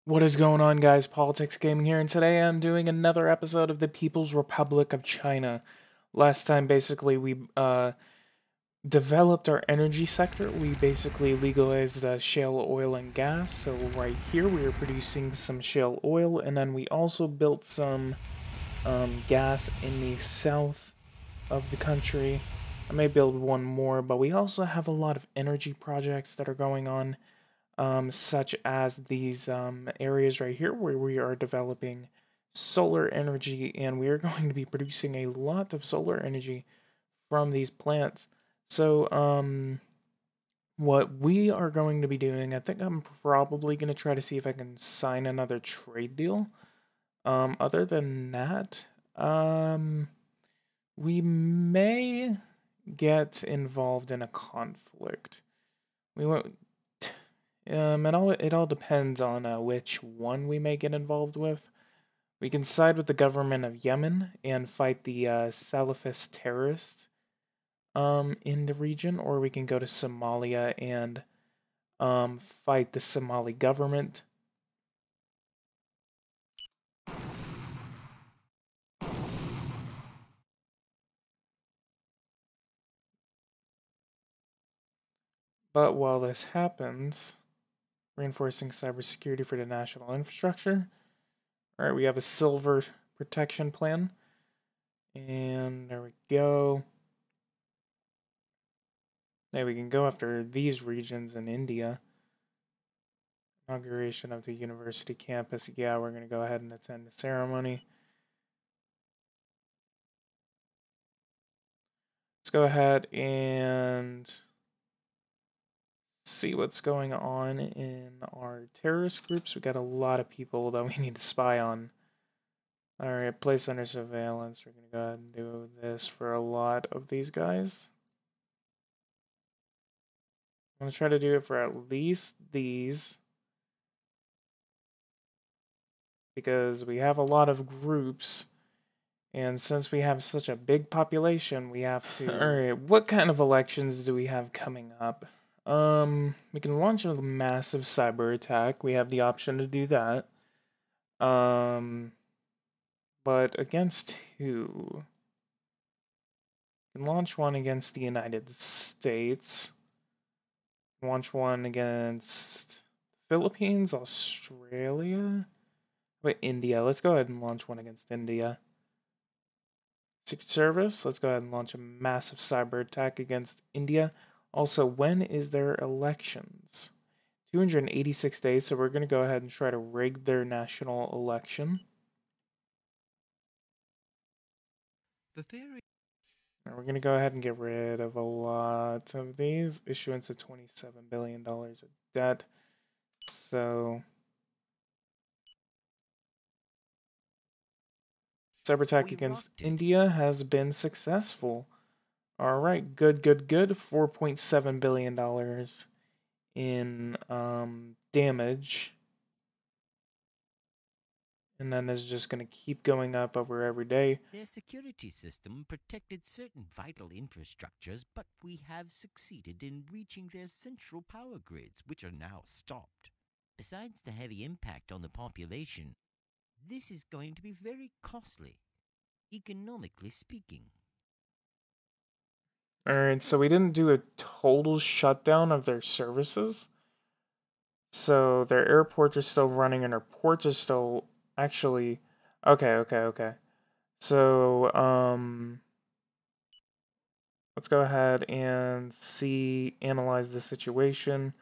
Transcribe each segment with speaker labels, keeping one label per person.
Speaker 1: What is going on, guys? Politics Gaming here, and today I'm doing another episode of the People's Republic of China. Last time, basically, we developed our energy sector. We basically legalized shale oil and gas. So right here, we are producing some shale oil, and then we also built some gas in the south of the country. I may build one more, but we also have a lot of energy projects that are going on, such as these areas right here where we are developing solar energy, and we are going to be producing a lot of solar energy from these plants. So, what we are going to be doing, I think I'm probably going to try to see if I can sign another trade deal. Other than that, we may get involved in a conflict. We won't. It all depends on which one we may get involved with. We can side with the government of Yemen and fight the Salafist terrorists in the region, or we can go to Somalia and fight the Somali government. But while this happens, reinforcing cybersecurity for the national infrastructure. All right, we have a silver protection plan, and there we go. Now we can go after these regions in India. Inauguration of the university campus. Yeah, we're going to go ahead and attend the ceremony. Let's go ahead and see what's going on in our terrorist groups. We got a lot of people that we need to spy on. Alright, place under surveillance. We're going to go ahead and do this for a lot of these guys. I'm going to try to do it for at least these, because we have a lot of groups, and since we have such a big population, we have to... Alright, what kind of elections do we have coming up? We can launch a massive cyber attack. We have the option to do that. But against who? We can launch one against the United States. Launch one against Philippines, Australia. Wait, India. Let's go ahead and launch one against India. Secret Service, let's go ahead and launch a massive cyber attack against India. Also, when is their elections? 286 days, so we're going to go ahead and try to rig their national election.
Speaker 2: The theory.
Speaker 1: We're going to go ahead and get rid of a lot of these. Issuance of $27 billion of debt. So, cyber attack against India has been successful. All right, good. $4.7 billion in damage. And then it's just going to keep going up over every day.
Speaker 2: Their security system protected certain vital infrastructures, but we have succeeded in reaching their central power grids, which are now stopped. Besides the heavy impact on the population, this is going to be very costly, economically speaking.
Speaker 1: Alright, so we didn't do a total shutdown of their services. So their airports are still running and their ports are still actually... Okay. So, let's go ahead and analyze the situation.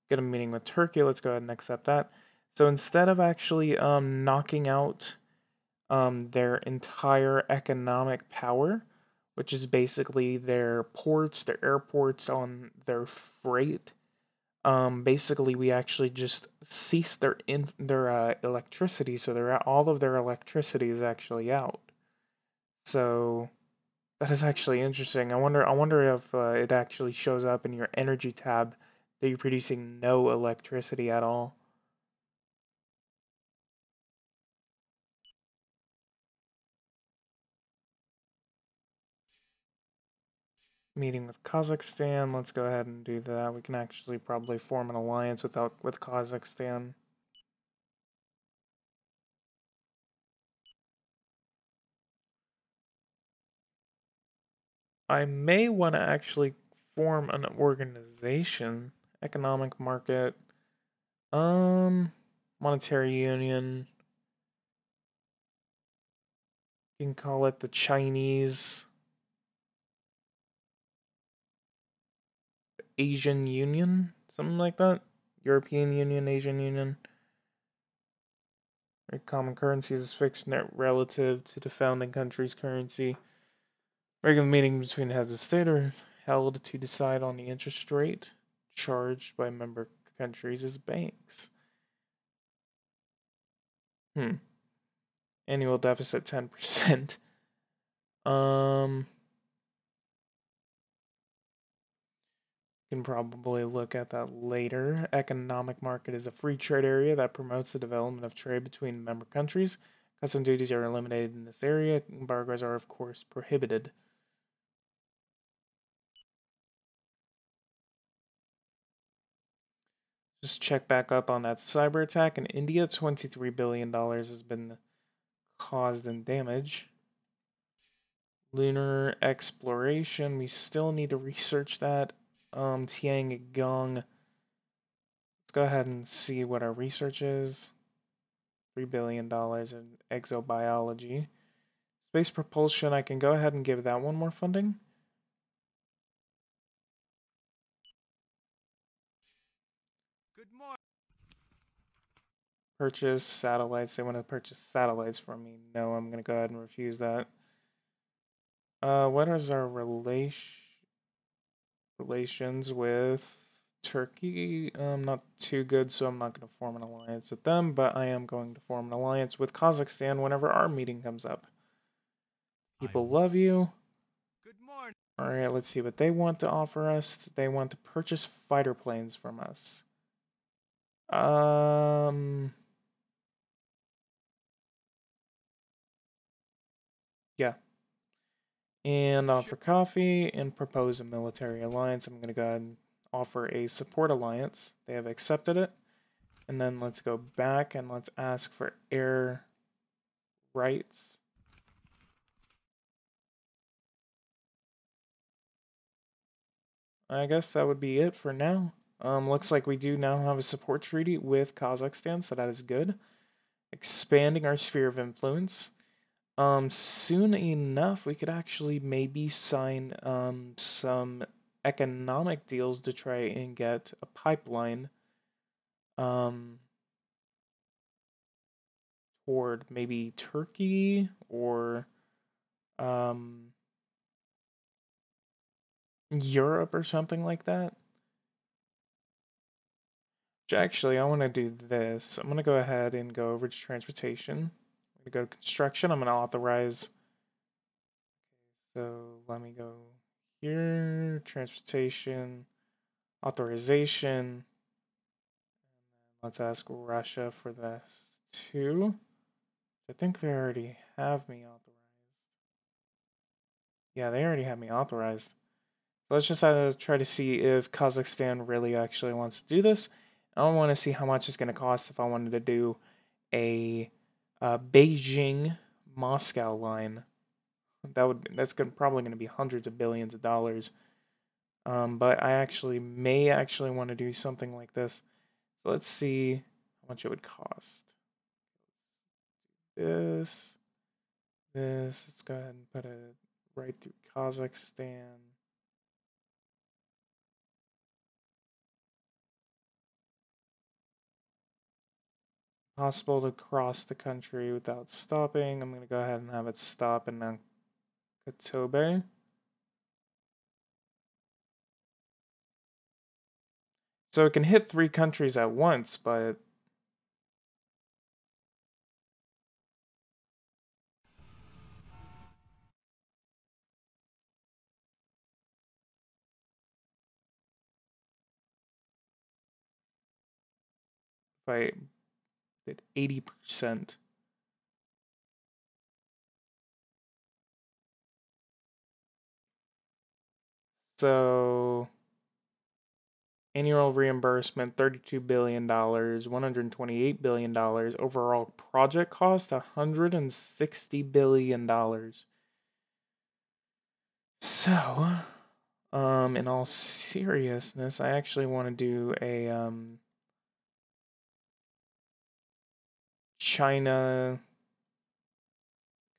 Speaker 1: Get a meeting with Turkey. Let's go ahead and accept that. So instead of actually knocking out their entire economic power, which is basically their ports, their airports, on their freight, basically we actually just cease their electricity, so all of their electricity is actually out. So that is actually interesting. I wonder if it actually shows up in your energy tab that you're producing no electricity at all. Meeting with Kazakhstan. Let's go ahead and do that. We can actually probably form an alliance with Kazakhstan. I may want to actually form an organization, economic market, um, monetary union. You can call it the Chinese Asian Union, something like that. European Union, Asian Union. Their common currency is fixed net relative to the founding country's currency. Regular meetings between heads of state are held to decide on the interest rate charged by member countries as banks. Annual deficit 10%. Can probably look at that later. Economic market is a free trade area that promotes the development of trade between member countries. Custom duties are eliminated in this area. Embargoes are, of course, prohibited. Just check back up on that cyber attack in India. $23 billion has been caused in damage. Lunar exploration. We still need to research that. Tiangong. Let's go ahead and see what our research is. $3 billion in exobiology. Space propulsion, I can go ahead and give that one more funding.
Speaker 2: Good morning.
Speaker 1: Purchase satellites. They want to purchase satellites from me. No, I'm going to go ahead and refuse that. What is our relations with Turkey? Not too good, so I'm not going to form an alliance with them, but I am going to form an alliance with Kazakhstan whenever our meeting comes up. People love you.
Speaker 2: Good morning.
Speaker 1: Alright, let's see what they want to offer us. They want to purchase fighter planes from us. Yeah. And offer coffee and propose a military alliance. I'm going to go ahead and offer a support alliance. They have accepted it. And then let's go back and let's ask for air rights. I guess that would be it for now. Looks like we do now have a support treaty with Kazakhstan, so that is good. Expanding our sphere of influence. Soon enough, we could actually maybe sign some economic deals to try and get a pipeline toward maybe Turkey or Europe or something like that. Actually, I want to do this. I'm going to go ahead and go over to transportation. I'm going to go to construction. I'm going to authorize. So let me go here, transportation, authorization. Let's ask Russia for this too. I think they already have me authorized. Yeah, they already have me authorized. So let's just try to see if Kazakhstan really actually wants to do this. I want to see how much it's going to cost if I wanted to do a Beijing Moscow line. That's probably going to be hundreds of billions of dollars. But I may actually want to do something like this. So let's see how much it would cost. This. Let's go ahead and put it right through Kazakhstan. Possible to cross the country without stopping. I'm going to go ahead and have it stop in Kotobe. So it can hit 3 countries at once, but if I did 80%. So annual reimbursement $32 billion, $128 billion. Overall project cost $160 billion. So, in all seriousness, I actually want to do a China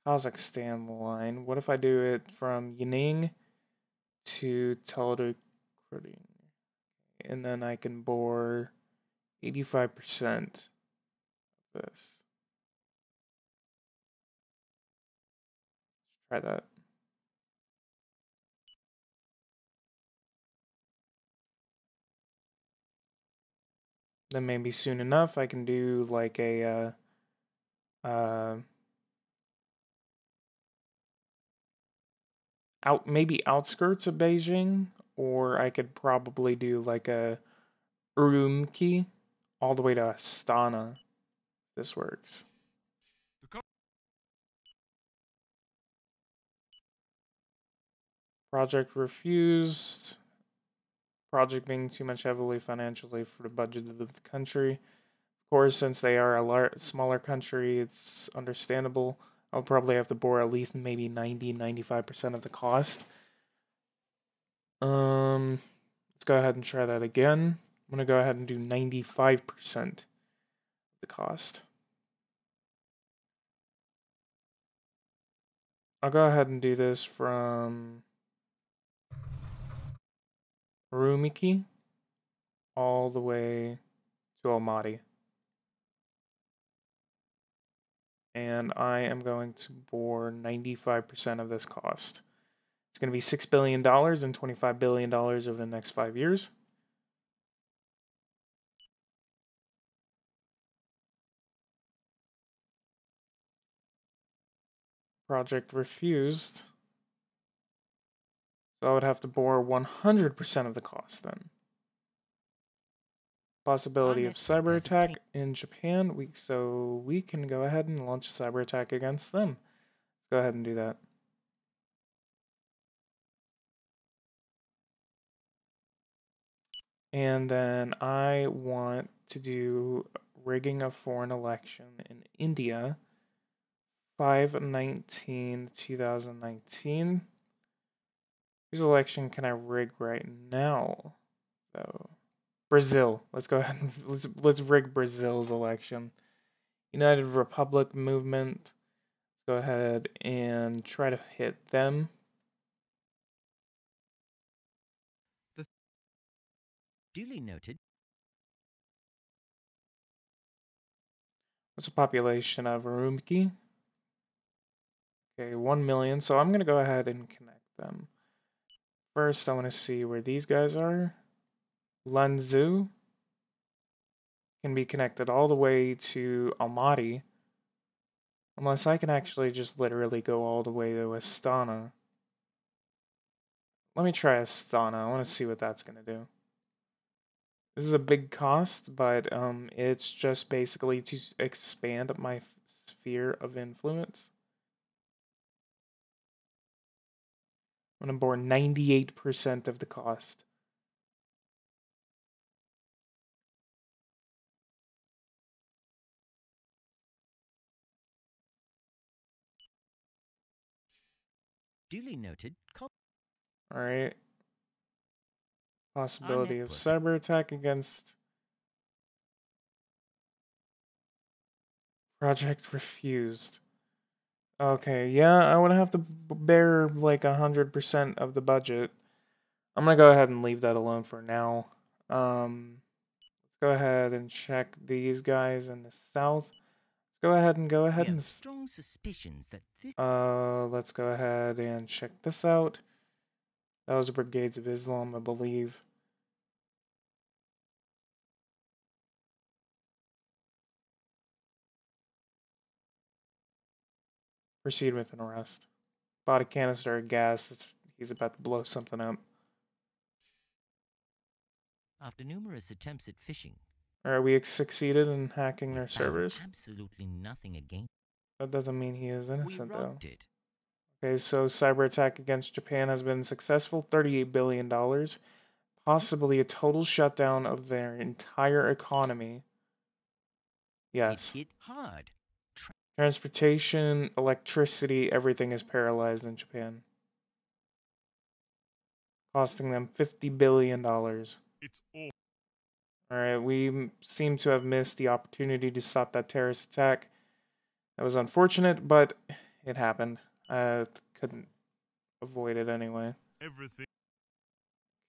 Speaker 1: Kazakhstan line. What if I do it from Yaning to Taldyk, and then I can bore 85% of this. Try that. Then maybe soon enough I can do like a maybe outskirts of Beijing, or I could probably do like a Urumqi all the way to Astana. This works. Project refused. Project being too much heavily financially for the budget of the country. Of course, since they are a smaller country, it's understandable. I'll probably have to bore at least maybe 95% of the cost. Let's go ahead and try that again. I'm gonna go ahead and do 95% of the cost. I'll go ahead and do this from Urumqi all the way to Almaty. And I am going to bore 95% of this cost. It's going to be $6 billion and $25 billion over the next 5 years. Project refused. So I would have to bore 100% of the cost then. Possibility of cyber attack in Japan. So we can go ahead and launch a cyber attack against them. Let's go ahead and do that. And then I want to do rigging a foreign election in India. 5/19/2019. Whose election can I rig right now, though? Brazil. Let's go ahead and let's rig Brazil's election. United Republic movement. Let's go ahead and try to hit them.
Speaker 2: Duly noted.
Speaker 1: What's the population of Urumqi? Okay, 1 million. So I'm going to go ahead and connect them. First, I want to see where these guys are. Lanzhou can be connected all the way to Almaty. Unless I can actually just literally go all the way to Astana. Let me try Astana. I want to see what that's going to do. This is a big cost, but it's just basically to expand my sphere of influence. I'm going to bore 98% of the cost.
Speaker 2: Duly noted.
Speaker 1: Alright. Possibility of cyber attack against project refused. Okay, yeah, I would have to bear like 100% of the budget. I'm gonna go ahead and leave that alone for now. Let's go ahead and check these guys in the south. Let's go ahead and
Speaker 2: strong suspicions that this
Speaker 1: let's go ahead and check this out. That was the Brigades of Islam, I believe. Proceed with an arrest. Bought a canister of gas. He's about to blow something up.
Speaker 2: After numerous attempts at phishing,
Speaker 1: Alright, we succeeded in hacking their
Speaker 2: found
Speaker 1: servers.
Speaker 2: absolutely nothing against.
Speaker 1: That doesn't mean he is innocent, though.
Speaker 2: It.
Speaker 1: Okay, so cyber attack against Japan has been successful. $38 billion. Possibly a total shutdown of their entire economy. Yes.
Speaker 2: It hit hard.
Speaker 1: Transportation, electricity, everything is paralyzed in Japan. costing them $50 billion.
Speaker 3: It's all.
Speaker 1: Alright, we seem to have missed the opportunity to stop that terrorist attack. That was unfortunate, but it happened. I couldn't avoid it anyway.
Speaker 3: Everything.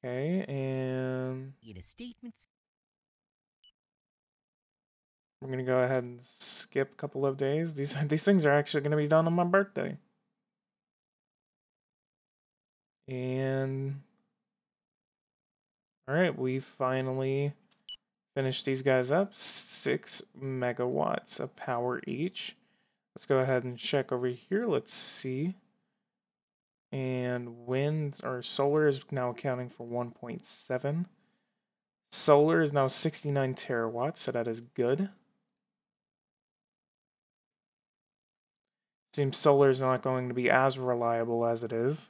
Speaker 1: Okay, and
Speaker 2: In a statement,
Speaker 1: we're gonna go ahead and skip a couple of days. These things are actually gonna be done on my birthday. And alright, we finally finished these guys up. 6 megawatts of power each. Let's go ahead and check over here. Let's see. And wind or solar is now accounting for 1.7. Solar is now 69 terawatts, so that is good. Seems solar is not going to be as reliable as it is.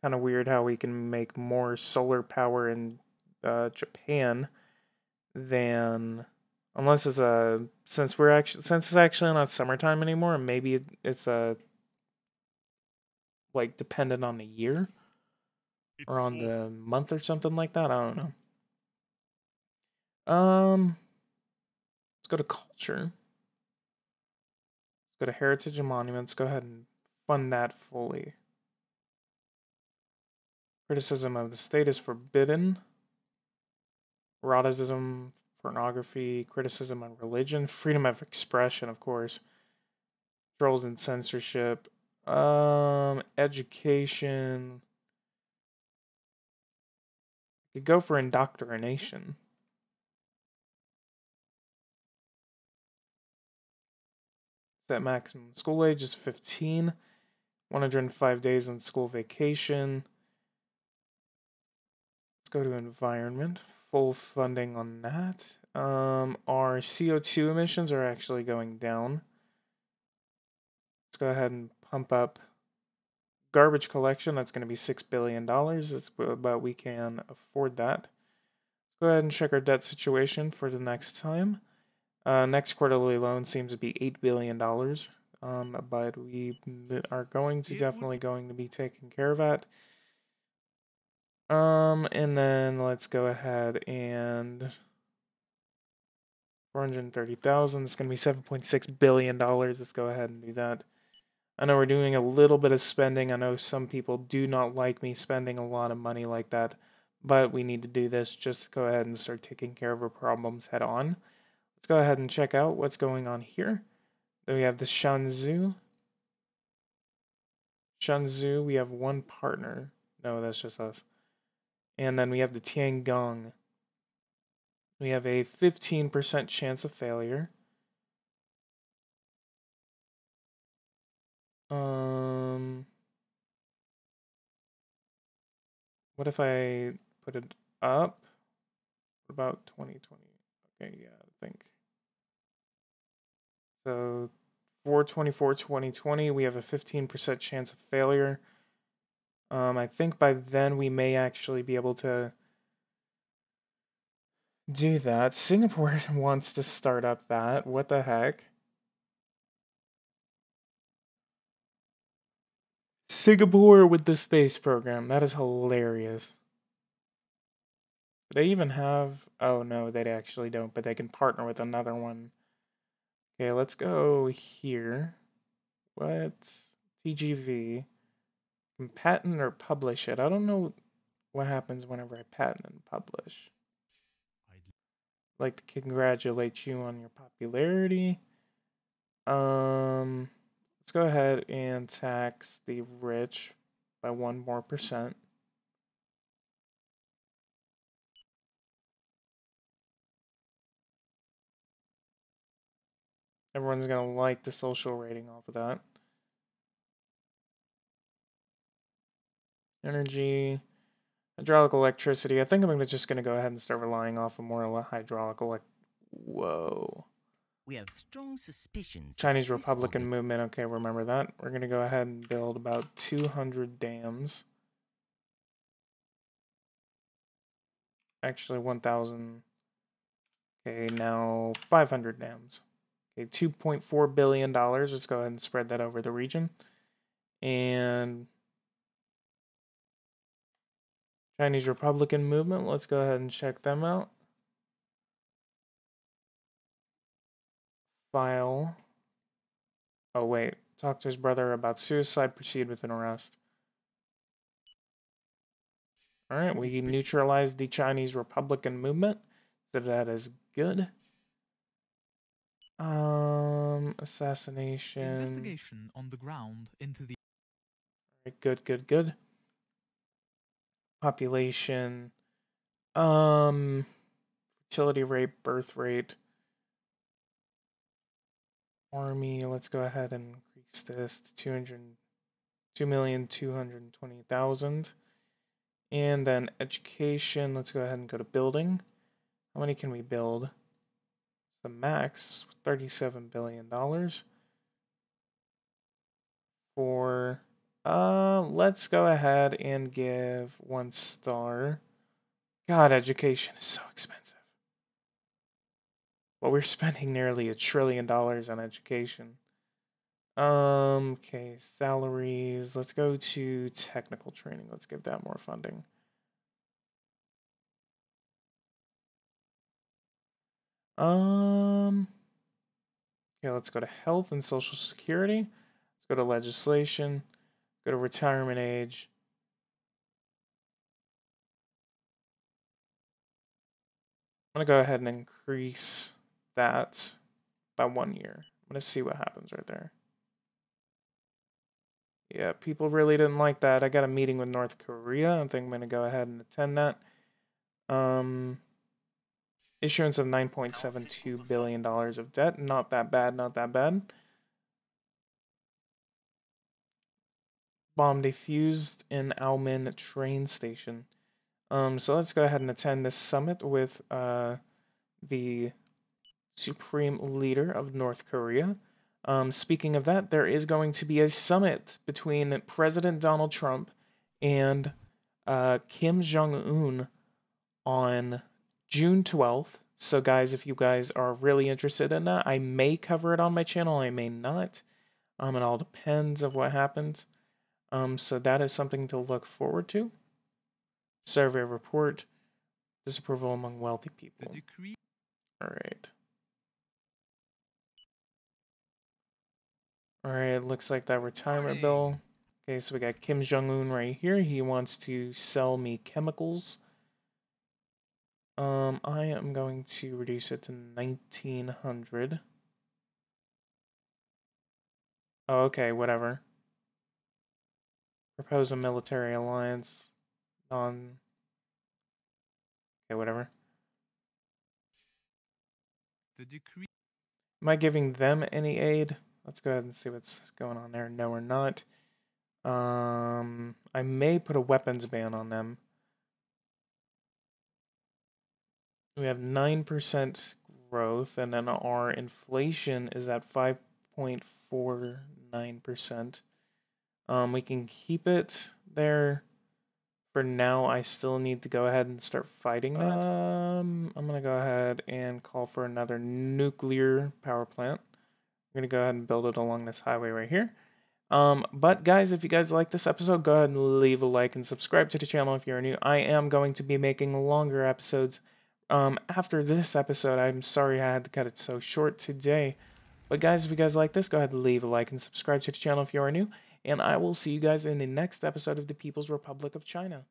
Speaker 1: Kind of weird how we can make more solar power in Japan than, unless it's a, since it's actually not summertime anymore, maybe it's a like dependent on the year
Speaker 3: It's
Speaker 1: or on
Speaker 3: all.
Speaker 1: the month or something like that. I don't know. Let's go to culture. Let's go to heritage and monuments. Go ahead and fund that fully. Criticism of the state is forbidden. Eroticism, pornography, criticism on religion, freedom of expression, of course. Trolls and censorship. Education. You could go for indoctrination. Set maximum school age is 15. 105 days on school vacation. Let's go to environment. Full funding on that. Our CO2 emissions are actually going down. Let's go ahead and pump up garbage collection. That's going to be $6 billion. But we can afford that. Let's go ahead and check our debt situation for the next time. Next quarterly loan seems to be $8 billion. But we are definitely going to be taking care of that. And then let's go ahead and 430,000. It's going to be $7.6 billion. Let's go ahead and do that. I know we're doing a little bit of spending. I know some people do not like me spending a lot of money like that, but we need to do this just to go ahead and start taking care of our problems head on. Let's go ahead and check out what's going on here. Then we have the Shanzhou. Shanzhou, we have one partner. No, that's just us. And then we have the Tiangong. We have a 15% chance of failure. What if I put it up? What about 2020? Okay, yeah, I think. So 424 2020, we have a 15% chance of failure. I think by then we may actually be able to do that. Singapore wants to start up that. What the heck? Singapore with the space program. That is hilarious. Do they even have... Oh, no, they actually don't, but they can partner with another one. Okay, let's go here. What? TGV. Can patent or publish it. I don't know what happens whenever I patent and publish. I'd like to congratulate you on your popularity. Let's go ahead and tax the rich by 1% more. Everyone's gonna like the social rating off of that. Energy, hydraulic electricity. I think I'm just gonna go ahead and start relying off of more hydraulic Whoa.
Speaker 2: we have strong suspicions.
Speaker 1: Chinese Republican movement. Okay, remember that. We're gonna go ahead and build about 200 dams. Actually, 1,000. Okay, now 500 dams. Okay, $2.4 billion. Let's go ahead and spread that over the region. And Chinese Republican movement. Let's go ahead and check them out. File. Oh, wait. Talk to his brother about suicide. Proceed with an arrest. Alright, we neutralized the Chinese Republican movement. So that is good. Assassination.
Speaker 4: Investigation on the ground into the...
Speaker 1: Good. Population. Fertility rate, birth rate. Army, let's go ahead and increase this to 2,220,000. And then education, let's go ahead and go to building. How many can we build? The max, $37 billion. For, let's go ahead and give 1 star. God, education is so expensive. Well, we're spending nearly $1 trillion on education. Okay, salaries. Let's go to technical training. Let's give that more funding. Okay, let's go to health and social security. Let's go to legislation. Go to retirement age. I'm gonna go ahead and increase that by 1 year. I'm gonna see what happens right there. Yeah, people really didn't like that. I got a meeting with North Korea. I think I'm gonna go ahead and attend that. Issuance of $9.72 billion of debt. Not that bad, not that bad. Bomb defused in Almin train station. So let's go ahead and attend this summit with the supreme leader of North Korea. Speaking of that, there is going to be a summit between President Donald Trump and Kim Jong-un on June 12th. So guys, if you guys are really interested in that, I may cover it on my channel, I may not. It all depends of what happens. So that is something to look forward to. Survey report. Disapproval among wealthy people. Alright. Alright, looks like that retirement bill. Okay, so we got Kim Jong-un right here. He wants to sell me chemicals. I am going to reduce it to 1900. Oh, okay, whatever. Propose a military alliance. Okay, whatever. Am I giving them any aid? Let's go ahead and see what's going on there. No, we're not. I may put a weapons ban on them. We have 9% growth, and then our inflation is at 5.49%. We can keep it there. For now, I still need to go ahead and start fighting that. I'm going to go ahead and call for another nuclear power plant. I'm going to go ahead and build it along this highway right here. But guys, if you guys like this episode, go ahead and leave a like and subscribe to the channel if you're new. I am going to be making longer episodes after this episode. I'm sorry I had to cut it so short today. But guys, if you guys like this, go ahead and leave a like and subscribe to the channel if you are new. And I will see you guys in the next episode of the People's Republic of China.